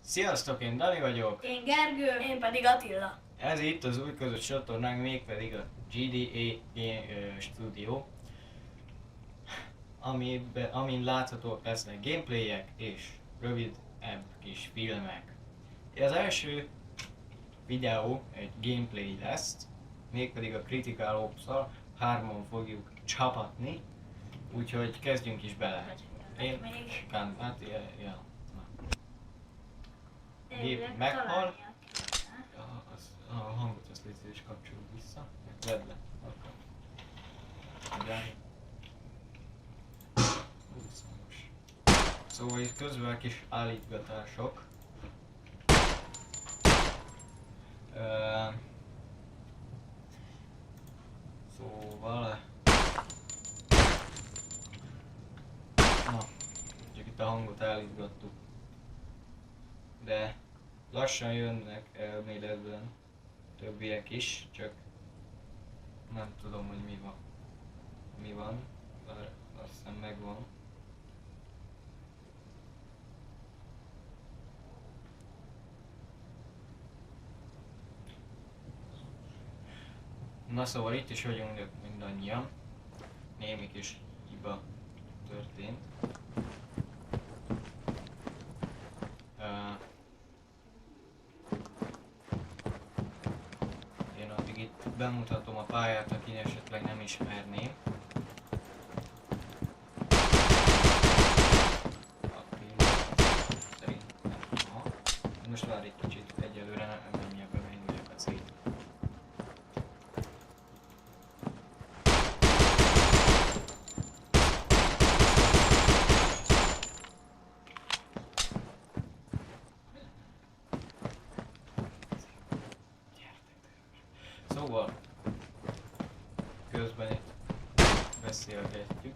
Sziasztok, én Dani vagyok. Én Gergő. Én pedig Attila. Ez itt az új közös csatornánk, mégpedig a GDA Game Studio, amin láthatóak lesznek gameplayek és rövidebb kis filmek. Az első videó egy gameplay lesz, mégpedig a Critical Ops-szal, hárman fogjuk csapatni, úgyhogy kezdjünk is bele. Én, hát, ja. Gép meghal. A hangot azt légy és kapcsoljuk vissza. Vedd le. Szóval itt közben kis állítgatások. Szóval... Na, csak itt a hangot állítgattuk. De lassan jönnek elméletben többiek is, csak nem tudom, hogy mi van, de azt hiszem megvan. Na szóval itt is vagyunk mindannyian, némi kis hiba történt. Én addig itt bemutatom a pályát, aki esetleg nem ismerné. Szerintem most várj egy kicsit, egyelőre nem menjek be, menjek a cég. Szóval, közben itt beszélgetjük.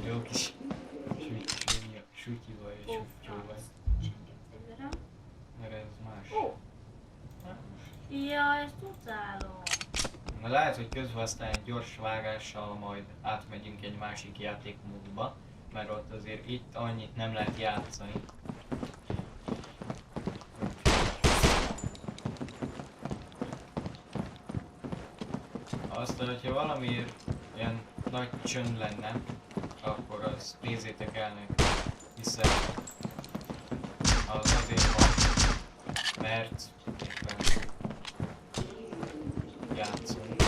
Jó kis sütyi vagy, süttyó vagy. Meg ez más. Ja, ezt utálom. Na lehet, hogy közben aztán egy gyors vágással majd átmegyünk egy másik játékmódba, mert ott azért itt annyit nem lehet játszani. Aztán, hogyha valamiért ilyen nagy csönd lenne, akkor az nézzétek el neki, hiszen az azért van, mert éppen játszunk,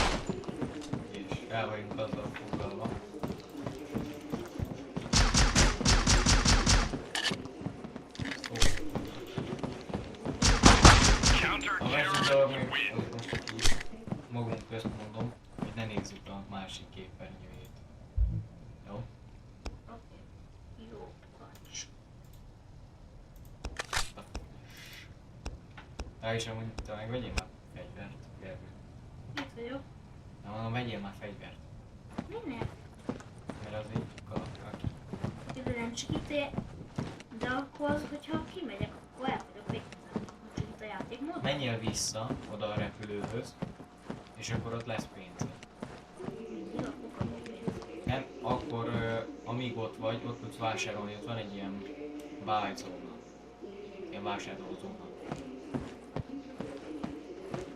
és el vagyunk azzal foglalva. A másik dolog még, az most csak így magunk közt mondom, hogy ne nézzük a másik képernyőjét. Jó? Jó. És amúgy te meg vegyél már fegyvert, Gergő. Itt vagyok. Na mondom, vegyél már fegyvert. Minek? Mert az így aki. Ide nem segítél. De akkor az, hogyha kimegyek, akkor el vagyok végtelen. Csak itt a játékmód. Menjél vissza oda a repülőhöz, és akkor ott lesz pénz. Nem, akkor amíg ott vagy, ott tudsz vásárolni, ott van egy ilyen buy zóna. Ilyen vásárlózóna.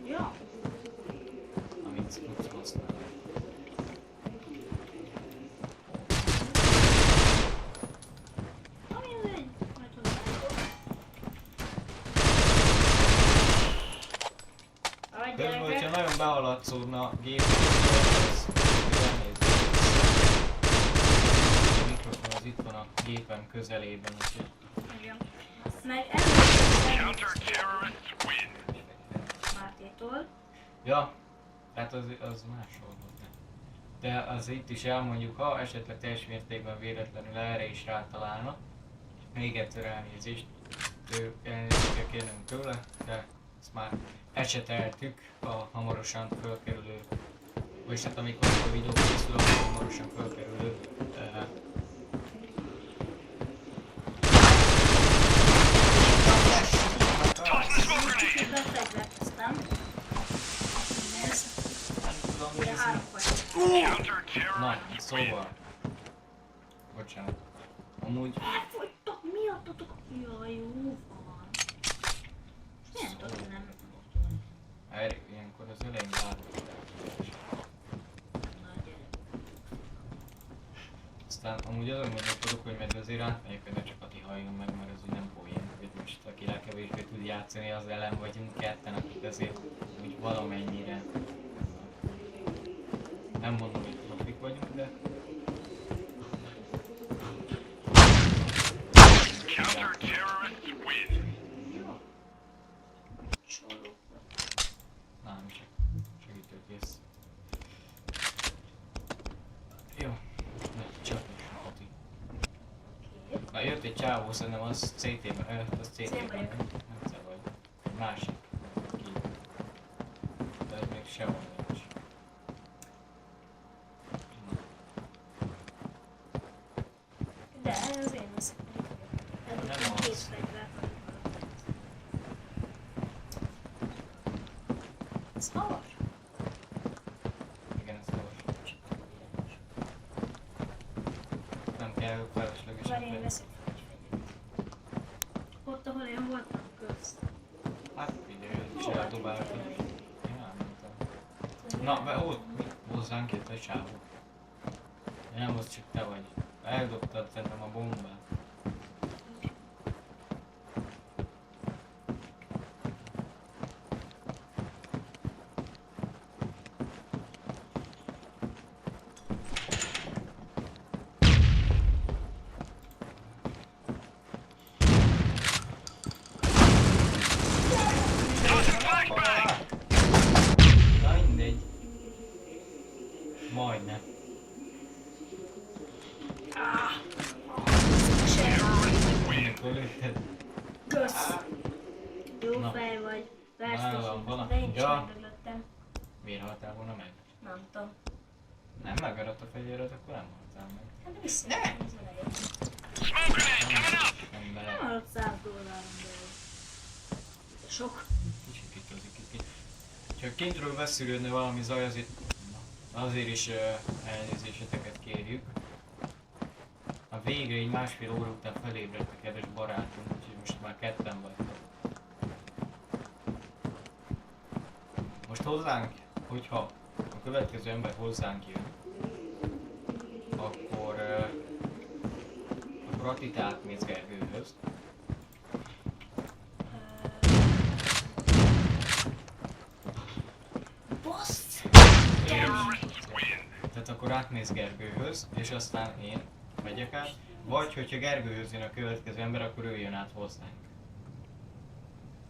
Ja. Amit tudsz használni. Ami az egy. Majd tudom. Ahogy Közben, hogyha gyerekek. nagyon behaladszódna a gép, az elnézést. A mikrofon az itt van a gépem közelében, úgyhogy... Igen. Meg először Mátétól. Ja, hát az máshol volt. De az itt is elmondjuk, ha esetleg teljes mértékben véletlenül erre is rátalálna. Még egyszer elnézést. Elnézést kell kérnünk tőle, de ezt már eseteltük a hamarosan fölkerülő, vagyis hát amikor a videó készül, akkor hamarosan fölkerülő Befegyverkeztem. Ez. nem tudom Ugye nézni. 3 vagy. Na, szóval. Bocsánat. Amúgy Elfogytak mi? Láttatok? Jaj, jó van. Miért ott nem? Erre ilyenkor az elején látok. Na gyere. Aztán amúgy azon gondolkodok, hogy mert azért átmegyek, hogy ne csak Ati halljon meg, mert ez úgy nem poén, hogy most aki legkevésbé tud játszani az ellen vagyunk ketten, akik azért úgy valamennyire. Nem mondom, hogy profik vagyunk, de... Csaló. Nem, csak segítőkész. Jó, csak is Ati. Oké. Na jött egy csávó, szerintem az CT-ben, az CT-ben, vagyok. nem te vagy. Egy másik. Ki. De ez még sehol nincs. De az én leszek. Nem Eldobtam az. két fegyvert. Ez havas? Igen, ez valós. Nem kell feleslegesen Várj, én tenni. veszek fel egy fegyvert. Ott, ahol én voltam, közt. Hát figyelj, őt is Hova eldobáltad. tűntél? Én elmondtam. Na, be ott hozzánk jött egy csávó. Nem, az csak te vagy. Eldobtad szerintem a bombát. Na mindegy. Majdnem. Mikor lőtted? Kösz! Jó Na. fej vagy. Na, Persze, van, van. de én is Ja. meglöttem. Miért haltál volna meg? Nem tudom. Nem megaradt a fegyvered, akkor nem haltál meg. Hát vissza. Az elején. Nem bele. Nem hallott $100 belőle. Sok. Kicsit kitozik itt. Csak kintről beszűrődne valami zaj, azért is elnézéseteket kérjük. A végre így másfél óra után felébredt a kedves barátunk, úgyhogy most már ketten vagytok. Most hozzánk, hogyha a következő ember hozzánk jön, akkor Atit átmész Gergőhöz. Bassz! Tehát akkor átmész Gergőhöz, és aztán én megyek át. Vagy hogyha Gergőhöz jön a következő ember, akkor ő jön át hozzánk.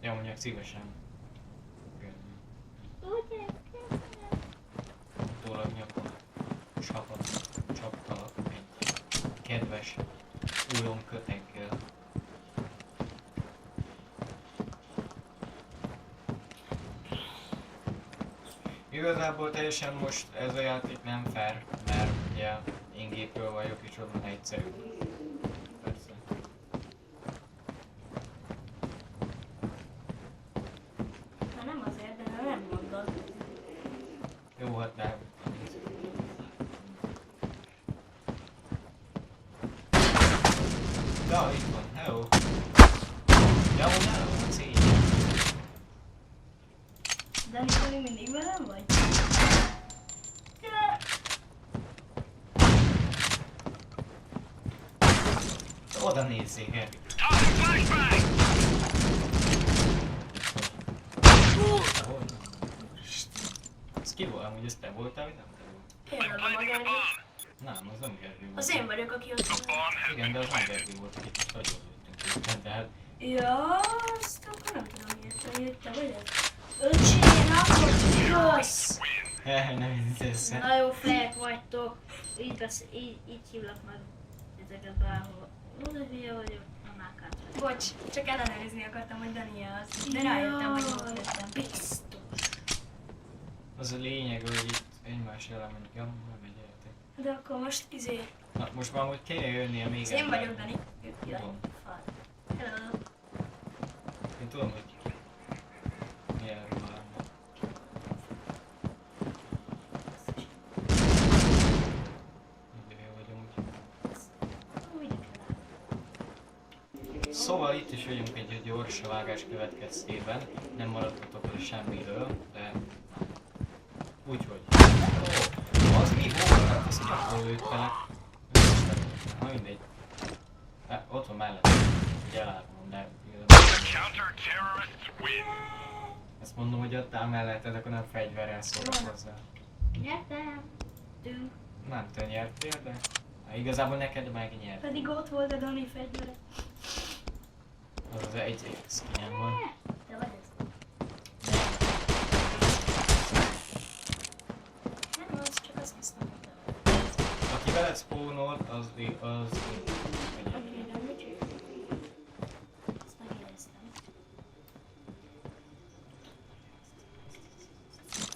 Ja, mondják szívesen. Ugye? Utólag nyakon csaptalak egy kedves ulomköteggel. Igazából teljesen most ez a játék nem fair, mert ugye én gépről vagyok és onnan egyszerű. Persze. Na nem azért, de nem mondod. Jó, hát nem. Ja, itt van, hello. Ja, hello, szépen. De amikor még mindig velem vagy? Oda nézzék, Gergő. Te voltál? Ez ki volt? Amúgy ez te voltál, vagy nem te volt? Én adom a Gergőt. Nem, az nem Gergő volt. Az én vagyok, aki ott van. Igen, de az nem Gergő volt, akit most nagyon lőttünk éppen, tehát... Ja, azt akkor nem tudom miért, hogy te vagy ez. Öcsém, akkor rossz! Nem hisz össze. Na jó fejek vagytok. Így hívlak meg ezeket bárhol. Ó, de hülye vagyok. Na mákát. Bocs, csak ellenőrizni akartam, hogy Dani az. De rájöttem, hogy ott jöttem. Biztos. Az a lényeg, hogy itt egymás ellen mondjuk, ja, megvegyetek. De akkor most Na, most már hogy kéne jönnie még Én ember. vagyok Dani. Jaj, Tudom. fal. Hello. Én tudom, hogy milyen ruhám van. Mindjárt vagyunk. Úgy kell. Szóval itt is vagyunk egy gyors vágás következtében. Nem maradhatok le semmiről, de... Úgyhogy... Ó, az mi volt? Hát azt nyakból lőtt vele. Na mindegy. Ott van mellett. Ugye elárulom, de... Ezt mondom, hogy ott áll melletted, akkor nem fegyverrel szólok hozzá. Nyertem. Tünk. Nem te nyertél, de... Igazából neked megnyert. Pedig ott volt a Dani fegyvere. Az az egy skinnem van. Te vagy ez? Nem, az csak az használom. Aki veled spawnolt, az... Oké, de mit? Ezt megéreztem.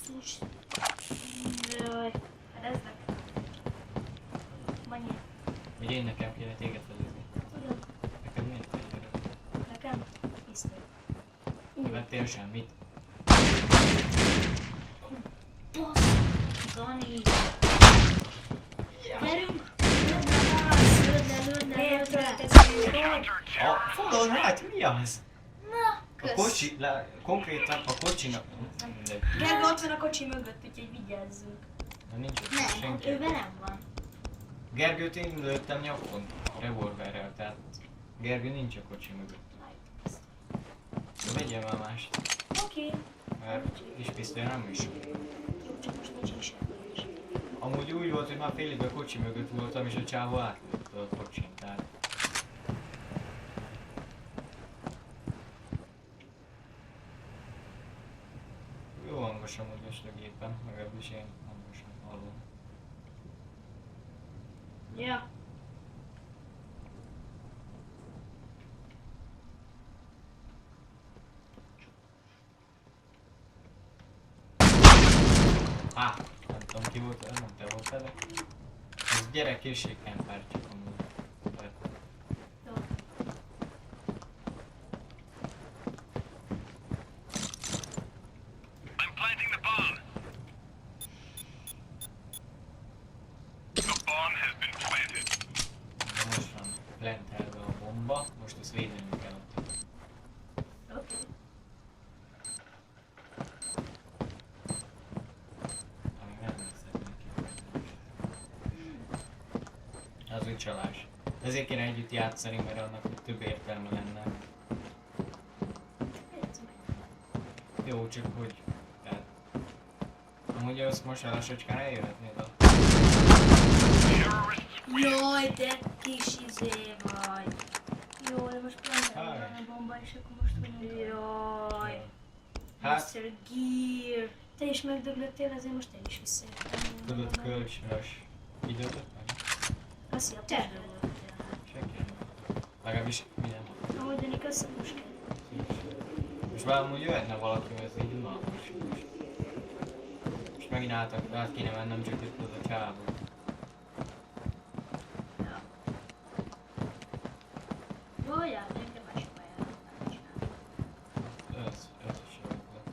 Sus. Jaj. Hát ez meg. Mennyi? Vagy én nekem kéne téged felőzni. Tudom. Neked miért fegyvered? Nekem? Pisztoly. Te vettél semmit? Dani. Gyerünk. Lőd le. Fogadj, hát mi az? Na, A kocsi, konkrétan a kocsinak... Mindegy. Gergő ott van a kocsi mögött, úgyhogy vigyázzunk. Na nincs ott Nem, senki. ő velem van. Gergőt én lőttem nyakon, revolverrel, tehát Gergő nincs a kocsi mögött. De vegyél már mást, Oké. mert kis pisztoly nem is. Jó, csak most nincs is is. Amúgy úgy volt, hogy már félig a kocsi mögött voltam, és a csávó átlőtt a kocsin, tehát... Jó hangos amúgy most a gépen, legalábbis én hangosan hallom. Ja. Nem tudom ki volt, nem te voltál, de... Ez gyerek készségkemper csak amúgy. De- Jó. I'm planting the bomb. The bomb has been planted. De most van plantelve a bomba, most ezt védenünk kell ott. Oké. Amíg nem nézhet neki. Az úgy csalás. Ezért kéne együtt játszani, mert annak úgy több értelme lenne. Jó, csak hogy... Tehát... Amúgy azt most a lassacskán eljöhetnéd a... Jaj, de kis izé vagy. Jó, de most plantelve van a bomba, és akkor most vagyunk. Jaj. Hát, Mr. Gear. Te is megdöglöttél, ezért most én is visszajöttem. tudod kölcsönös időt meg? Köszi a Te puskád. döglöttél. Senki nem. Legalábbis mi nem. Ahogy Dani, köszi a puskád. Most már amúgy jöhetne valaki, ez így unalmas. Most megint át kéne mennem, csak itt az a csávó. Ja. Jó, ja, nekem más pályára nem csinálom. Ez is jó ötlet.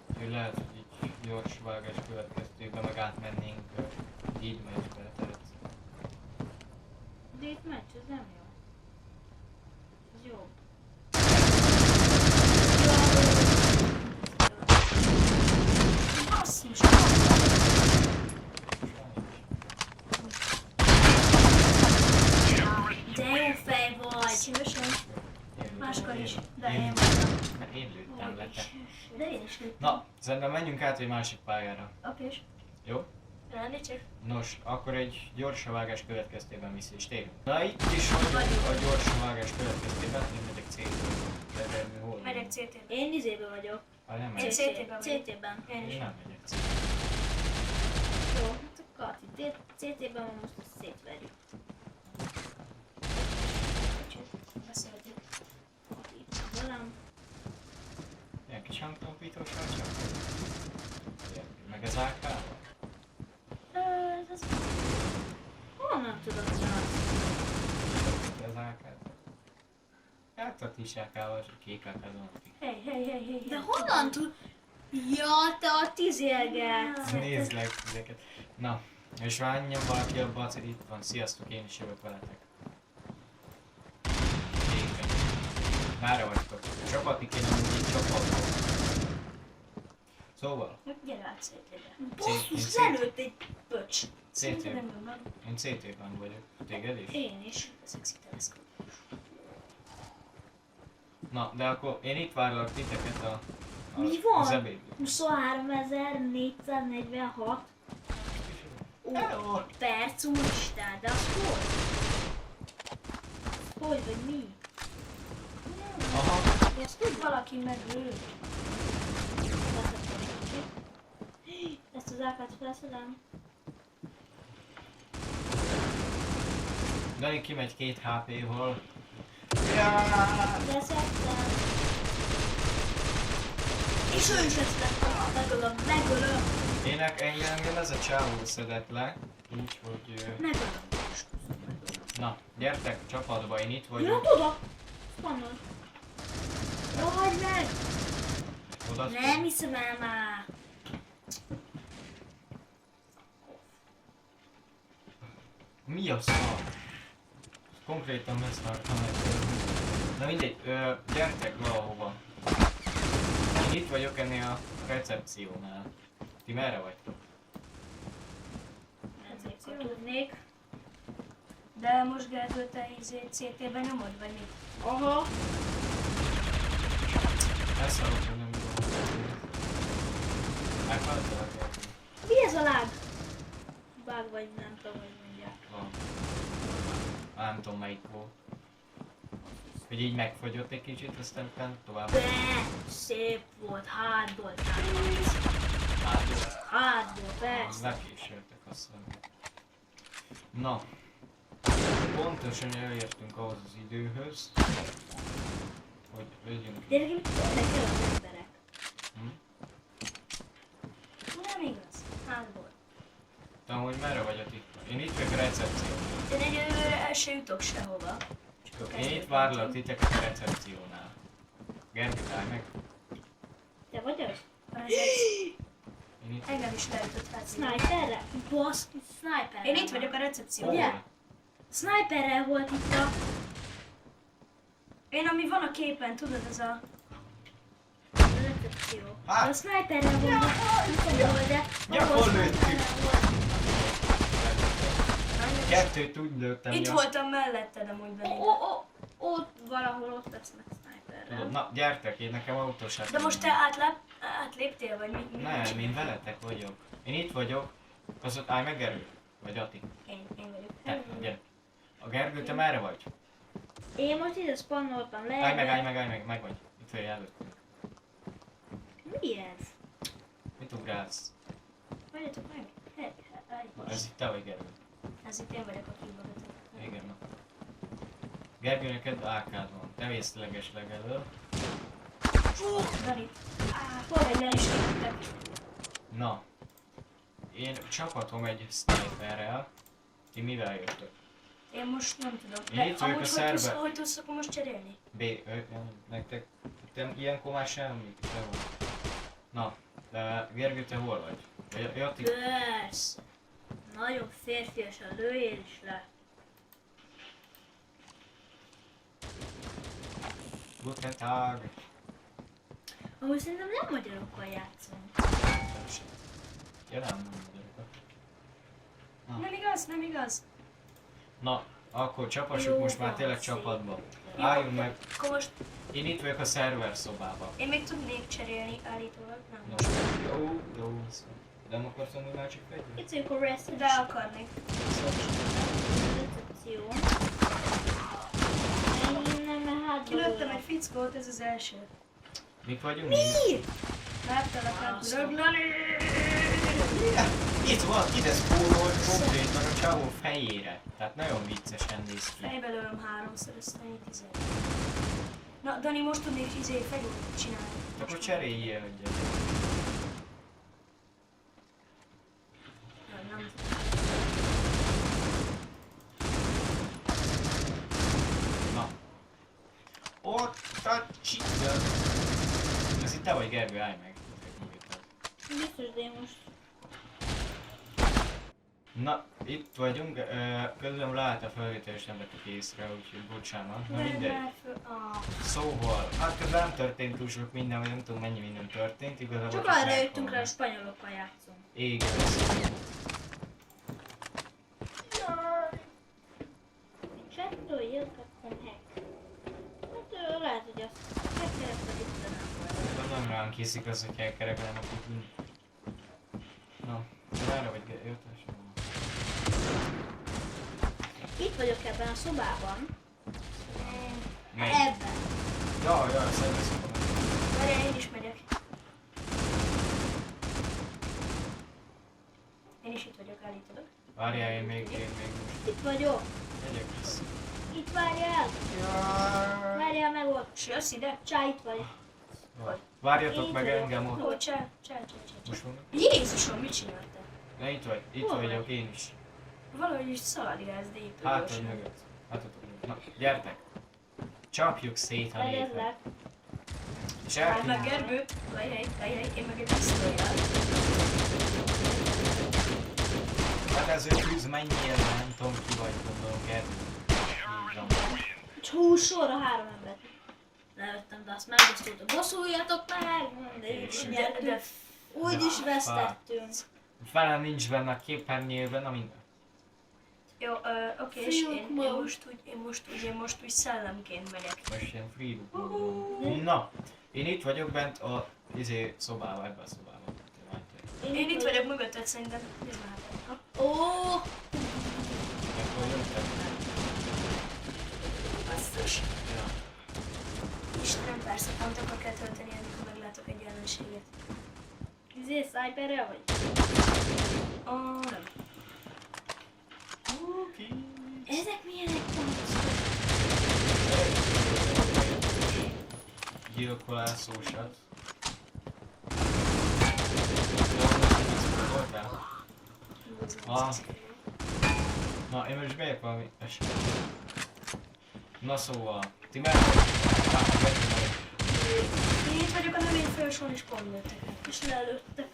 Úgyhogy lehet, hogy így gyors vágás következtében meg átmennénk így meccsbe, tehát... De itt meccs, ez nem jó. Ez jó. Basszus! De jó fej vagy. Szívesen. Máskor is, de én én voltam. Mert én lőttem le te. De én is lőttem. Na, szerintem menjünk át egy másik pályára. Okés. Jó? Lenni csak. Nos, akkor egy gyors vágás következtében vissza is térünk. Na itt is vagyunk a gyors vágás következtében, én megyek C-től. De hol vagyunk? Megyek CT-be. Én izéből vagyok. Nem Én megyek. CT-ben vagyok. CT-ben. Én is. Én nem megyek C. Jó, hát a Kati. CT-ben van, most ezt szétverjük. Beszéltük. Kati itt van velem. Ilyen kis hangtompítós vagy csak? Meg az AK-val? Ez az... Honnan tudod csinálni? Az AK-t? Hát a kis AK-val, a kék AK-val. Hey. De honnan tud? Ja, te a tizélgetsz. Nézlek ezeket. Na, és várjam valaki a bacit, itt van. Sziasztok, én is jövök veletek. Kéken. Merre vagytok? Csapatni kéne mindig csapatba. Szóval, Gyere át szétére. Basszus, lelőtt egy pöcs. CT. Nem tudom, Én CT-ben vagyok. Téged is? Én is. a szexi teleszkóp. Na, de akkor én itt várlak titeket a Mi van? az ebédlő. 23.446 perc, úristen, de az hogy? Hogy vagy mi? Aha, Ezt tud valaki megőr. Ezt az ákát felszedem. Dani kimegy 2 HP-val. Leszedtem. És ő is leszedtem. Megölöm. Engem ez a csávó szedett le. Így, hogy... Megölöm. Na, gyertek csapatba, én itt Ja, vagyok. tudok. Spannol. Hagyd meg! Oda Nem hiszem el már. Mi a szar? Konkrétan ezt akartam megtudni. Na mindegy, gyertek valahova. Én itt vagyok ennél a recepciónál. Ti merre vagytok? Ezért tudnék. De most Gergő, te CT-ben nyomod, vagy mi? Aha. Ezt szarok, hogy nem tudom. Meghaltalak el. Mi ez a lág? Bug vagy nem tudom, hogy mondják. Van. Nem tudom melyik volt. Hogy így megfogyott egy kicsit, aztán utána tovább. De szép volt, hátból Átból. hátból, persze. Lekísértek azt hiszem. Na. Pontosan elértünk ahhoz az időhöz, hogy vegyünk. Gyerekem, tényleg kell az emberek. Nem igaz. Hátból. De amúgy merre vagyok itt? Én itt vagyok a recepció. Én egyelőre el se jutok sehova. Én itt várlak titeket a recepciónál. Gergő, állj meg. Te vagy az? Én itt Engem is leütött hát. Sniperre? Baszki, sniperre. Én itt vagyok a recepcióban. Ugye? Sniperrel volt itt a... Én ami van a képen, tudod, ez a... a recepció. Á! A sniperrel volt, nem tudom, de... Ja, ahol hol lőttük? sniperrel volt. Kettőt úgy lőttem. Itt ja. voltam melletted amúgy Dani. Ott valahol ott tesznek sniperrel. Na, gyertek, én nekem autós De most te átléptél, vagy mi? Nem, én veletek vagyok. Én itt vagyok. Az ott állj meg Gergő. Vagy Ati. Én vagyok. Te, gyere. A Gergő, te merre vagy? Én most ide spannoltam le. Állj meg, meg vagy. Itt vagy előttünk. Mi ez? Mit ugrálsz? Várjatok meg. Ez itt te vagy Gergő. Ez itt én vagyok, aki bevetek. Igen, na. Gergő, neked AK-d van. Te vészlegesleg elő. Dani. Hol vagy, le is léptek. Na. Én csapatom egy sniperrel. Ti mivel jöttök? Én most nem tudom. Én itt vagyok a szerbe. Hogy tudsz akkor most cserélni? Nektek te ilyenkor már semmi. Te van. Na, de Gergő, te hol vagy? Vagy Ati? Persze. Nagyon férfiasan lőjél is le. Guten Tag. Ahogy szerintem nem magyarokkal játszunk. Ja, nem magyarok. Nem igaz, nem igaz. Na, akkor csapassuk Jó most már van, tényleg szép. csapatba. Jó. Álljunk meg. Akkor most Én itt vagyok a szerver szobában. én még tudnék cserélni állítólag, nem Most jó, de nem akarsz amúgy már csak fegyver? Itt vagyok a recepció. De akarnék. Nem, hát Kilőttem egy fickót, ez az első. Mik vagyunk? Mi? Láttalak át, Azt. röglani. Itt van, ide spórolt konkrétan a csávó fejére. Tehát nagyon viccesen néz ki. Fejbe lőm 3-szor, ezt annyit izé. Na, Dani, most tudnék fegyót csinálni. Akkor cseréljél egyet. Nem. Na. Ott a csicsa. Ez itt te vagy Gergő, állj meg. Biztos, de én most... Na, itt vagyunk, közben lehet a felvételést nem vettük észre, úgyhogy bocsánat, na mindegy. Szóval, hát közben nem történt túl sok minden, vagy nem tudom mennyi minden történt, igazából Csak arra jöttünk meghalunk. rá, hogy spanyolokkal játszunk. Igen. Csettől jöttem hack. Hát lehet, hogy azt hackerek pedig nem volt. Nem ránk hiszik az, hogy hackerek, hanem akik mind. Na, merre vagy jöttem? Itt vagyok ebben a szobában. Melyik? Ebben. Ja, szerintem. Várjál, én is megyek. Én is itt vagyok, állítodok. Várjál, én még most Itt vagyok. megyek vissza. Itt várjál. Várjál meg ott. És jössz ide? Csá, itt vagy. Várjatok Itt meg vagyok. engem ott. Ó, csá. Most mondom. Jézusom, mit csináltál? Na itt Hol vagyok vagy? én is. Valahogy is szaladgálsz, de épp Hátad mögött. Hátatok mögött. Na, gyertek. Csapjuk szét a népet. Fedezlek. És Várj meg, elküldjük. Gergő! Várj, én meg egy pisztolyjal. Hát ez ő tűz mennyire, nem tudom ki vagy, gondolom, Gergő. Így van. Hú, sorra 3 embert. Levettem, de azt megbosszultam. Bosszuljatok meg! De így is nyertünk. Úgy is vesztettünk. Felem nincs benne a képernyőben, na minden. Jó, oké, és Fiúk, én most úgy szellemként megyek. Most ilyen free look. Na, én itt vagyok bent a szobában, ebben a szobában. Én itt vagyok mögötted szerintem. Nézd már hát. Ó, Akkor jöttek. Basszus. Ja. Istenem, persze, pontokat kell tölteni, amikor meglátok egy ellenséget. sniperrel vagy? Nem. Oké. Ezek milyenek pontos? Gyilkolászósat. Ah. Na, én most bejök valami eset. Na szóval, ti merre? Én itt vagyok a növény felsón, és pont lőttek. És lelőttek.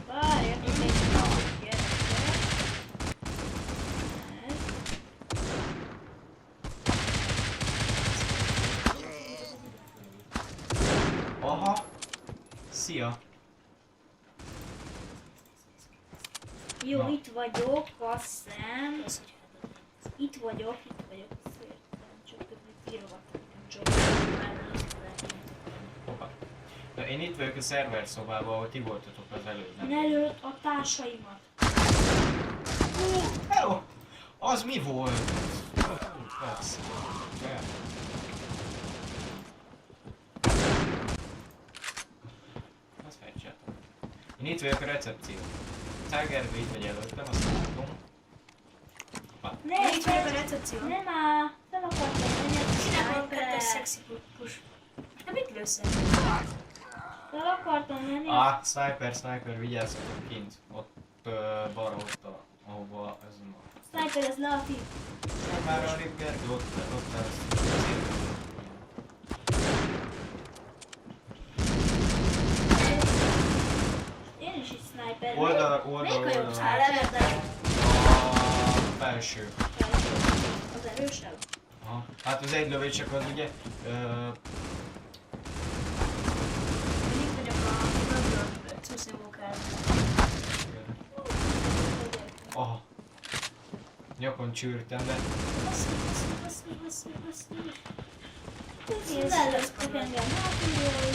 Várják, hogy még gyertek. Aha! Szia! Jó, Na. itt vagyok, azt hiszem. Az, hogy Itt vagyok. Szértem, csak közben írogattam nekem Hoppá. Na, én itt vagyok a szerver szobában, ahol ti voltatok az előbb. nem? Ne lőd a társaimat. Hello! Az mi volt? Persze. Az fejtsetem. Én itt vagyok a recepció. Tigerbe itt vagy előttem, azt látom. Én itt vagyok a recepción. Nem áll, fel akartam menni a Kinek van kettes sniperre. szexi pus? De mit lősz el? Fel akartam menni. Ah, sniper, vigyázzatok kint. Ott balra ott, ahova ez van. Sniper, ez le a tív. Nem már a Gergő, ott lesz. Én is egy sniper. Oldal. Melyik a jobb szál? Levettem. A felső. Az erősebb. Aha. Hát az egy lövés csak az ugye... Én itt vagyok a Bloodborne cuszimókában. Aha. Nyakon csűrtem, de... Lelőttek engem hátulról.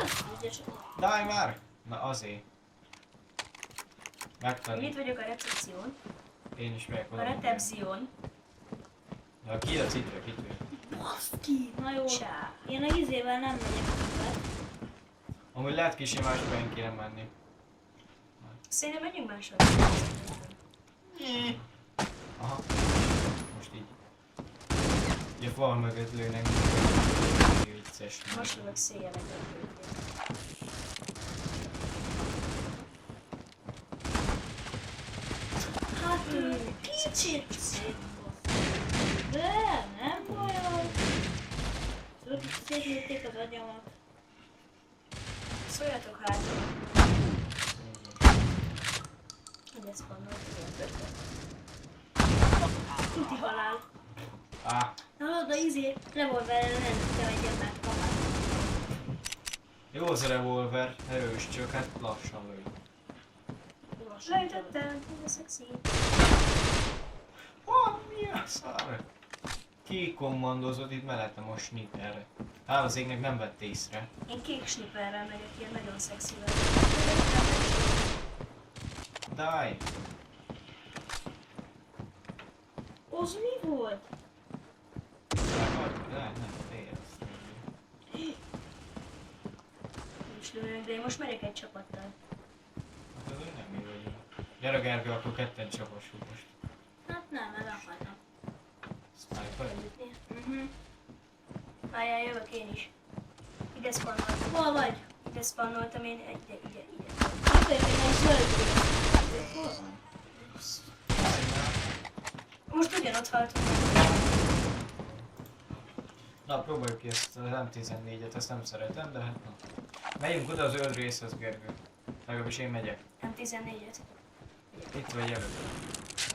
Azt ügyesek. Daj már! Na azért. Én Megtanít. itt vagyok a recepción. Én is megyek A oda. recepción. Na ki a citre, kitűr. Baszki! Na jó. Csá. Én a izével nem megyek többet. Amúgy lehet kicsi másba én kéne menni. Szerintem menjünk másodra. Aha. Most így. Ugye fal mögött lőnek. Vicces. Most lövök széjjelek. Hát kicsit szétbaszott. De nem olyan. Szétlőtték az agyamat. Szóljatok hátra. Hogy ez van, tuti halál. Hallod, a revolverrel lelőttem egy embert kapát. Jó az a revolver, erős, csak hát lassan lőj. Lejtettem, ez szexi. Mi a szar? Ki kommandozod itt mellettem a snipperre? Hál' az égnek nem vett észre. Én kék snipperrel megyek, ilyen nagyon szexivel. Daj! Az mi volt? Nem, tényleg. Nincs lőnök, de én most megyek egy csapattal. Hát azért nem mi vagyunk. Gyere Gergő, akkor ketten csapassuk most. Hát nem, el akartam. Sniper? Várjál, jövök én is. Ide spannoltam. Hol vagy? Ide spannoltam én, ide. Itt vagyok, egy zöld. Hol van? Most ugyanott haltunk. Na, próbáljuk ki ezt az M14-et, ezt nem szeretem, de hát na. Megyünk oda az zöld részhez, Gergő. Legalábbis én megyek. M14-et. Itt vagy előtt.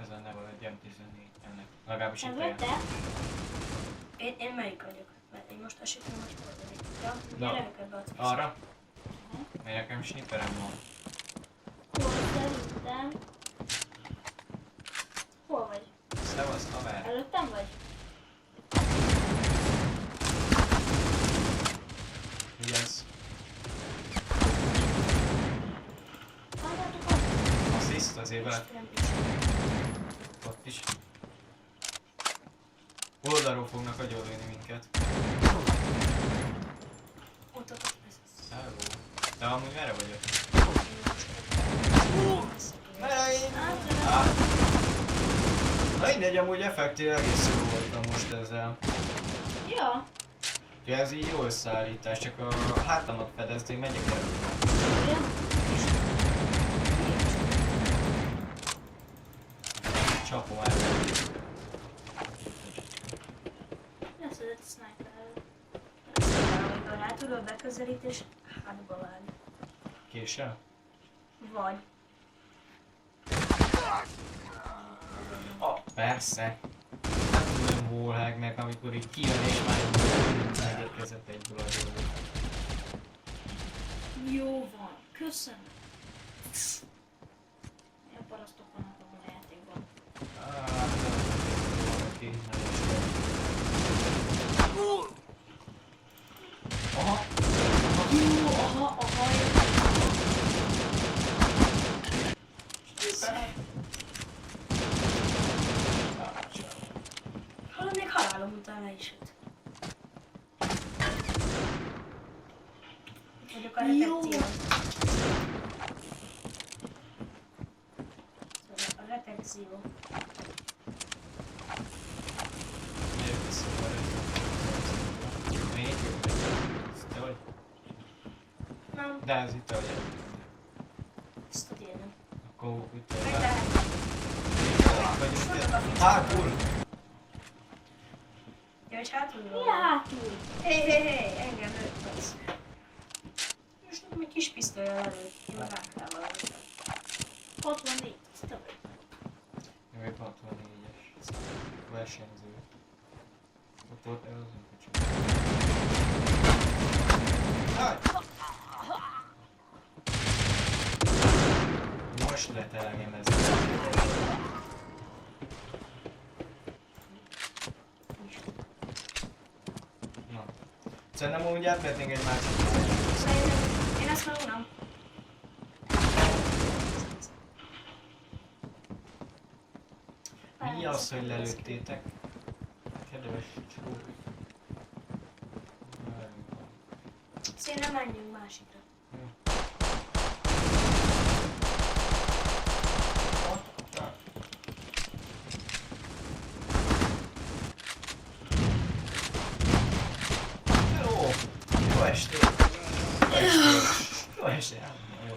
Ezen ne van egy M14 ennek. Legalábbis Te itt vagy te? Én melyik vagyok? Mert én most azt sem tudom, hogy hol vagyok. Ja, Na, gyerek ebbe a cuccba. arra? Mert nekem snipperem van. Hol szerintem? Hol vagy? Szevasz, haver! Előttem vagy? Vigyázz! Várjátok ott. Assist azért veled. Istenem, is. Ott is. Oldalról fognak agyonlőni minket. Ott. Szálló. De amúgy merre vagyok? Átrem. Na mindegy, amúgy effektív egész jó voltam most ezzel. Ja. Ja, ez így jó összeállítás, csak a hátamat fedezni, megyek el. Ugye? Csapom el. Leszedett a sniper. Amikor hátulról beközelít és hátba vág. Késsel? Vagy. Persze. Nem tudom wallhack meg, amikor így kijön és már megérkezett egy buladó. Jó van. Köszönöm. Ilyen parasztok vannak abban a játékban. Valaki nagyon sok. Aha! Jó, aha. Hallod, még halálom után le is jött. Itt vagyok a Jó. retekción. Szóval a retekció. Miért vissza a még jobb. Ez te vagy? Nem, De ez itt te vagy. ezt tudja nem. Akkor itt Meg vagy. lehet. Vagyunk itt. Hátul! Ja, és hátulról. Mi a hátul? Hé, engem lőtt az. Most nekem egy kis pisztolya lelőtt. Én meg áklával lőttem. 64. Ez te vagy. Jó, épp 64-es. Versenyző. Ott volt előzünk a csapat. Háj! Most lett elengem ez. Na. Szerintem úgy átvetnénk egy másik. Szerintem én ezt már unom. Mi az, hogy lelőttétek? Kedves csók. Szerintem menjünk másikra. Hello! Jó estét! Jó estét! Jó estét! Jó.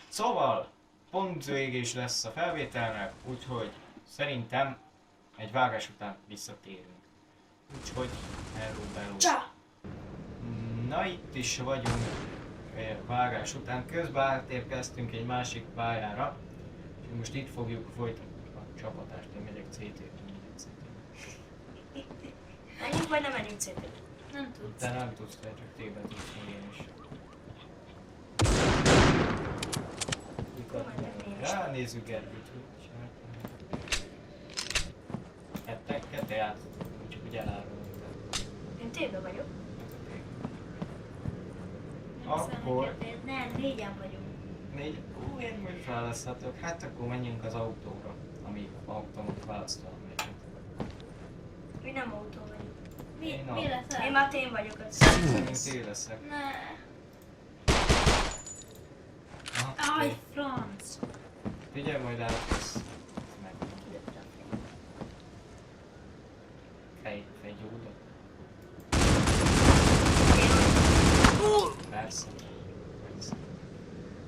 Szóval, pontvégés lesz a felvételnek, úgyhogy szerintem egy vágás után visszatérünk. Úgyhogy hello, hello. Csá! Na itt is vagyunk. vágás után közben átérkeztünk egy másik pályára, és most itt fogjuk folytatni a csapatást, én megyek CT-t, Menjünk vagy nem menjünk CT-t? Nem tudsz. de nem tudsz, mert csak téged tudsz, meg én is. Ja, nézzük Gergőt, hogy csináltam. Ketté játszottunk, csak úgy elárulunk. Én T-ben vagyok. Akkor Nem, 4-en vagyunk. én majd választhatok. Hát akkor menjünk az autóra, ami autómat választom. Mi nem autó vagyunk. Mi lesz? Én már T-n vagyok. Szerint én leszek. Ne. Aha, Aj, franc. figyelj, majd átvisz. Meg. Fegyóda. Persze. Persze.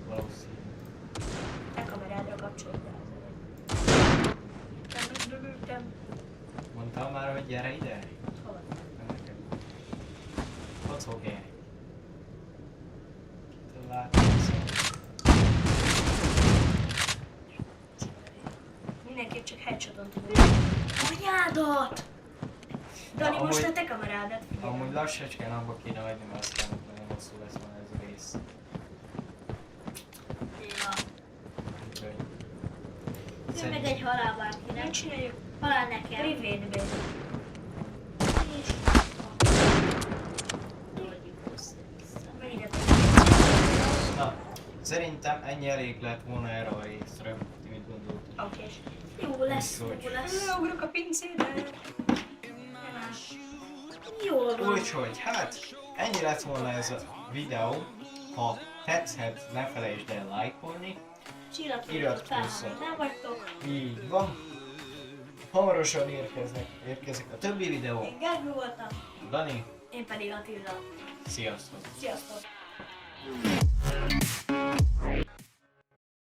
Valószínű. Te kamerádra kapcsolj be. Nem. Mondtam már, hogy gyere ide? Hova? Ott fog élni. Te látod, Mindenképp csak headshoton tudod. Anyádat! Dani, Na, most amúgy- a te kamerádat figyelj. Amúgy lassacskán abba kéne hagyni, mert aztán nagyon hosszú lesz már ez a rész. Ja. Úgyhogy... Ő meg egy halál Nem bárkinek. csináljuk. Halál nekem. Privétbe. És... Oldjuk össze-vissza. Mennyire Na, szerintem ennyi elég lett volna erre a részre. Ti mit gondoltok? Oké. Jó lesz, Hogy? jó lesz. Leugrok a pincébe. Jól van. Úgyhogy, hát, ennyi lett volna ez a videó. Ha tetszett, ne felejtsd el lájkolni. Csillagkönyvet fel, ha nem vagytok. Így van. Hamarosan érkezik a többi videó. Én Gergő voltam. Dani, Én pedig Attila. sziasztok! Sziasztok!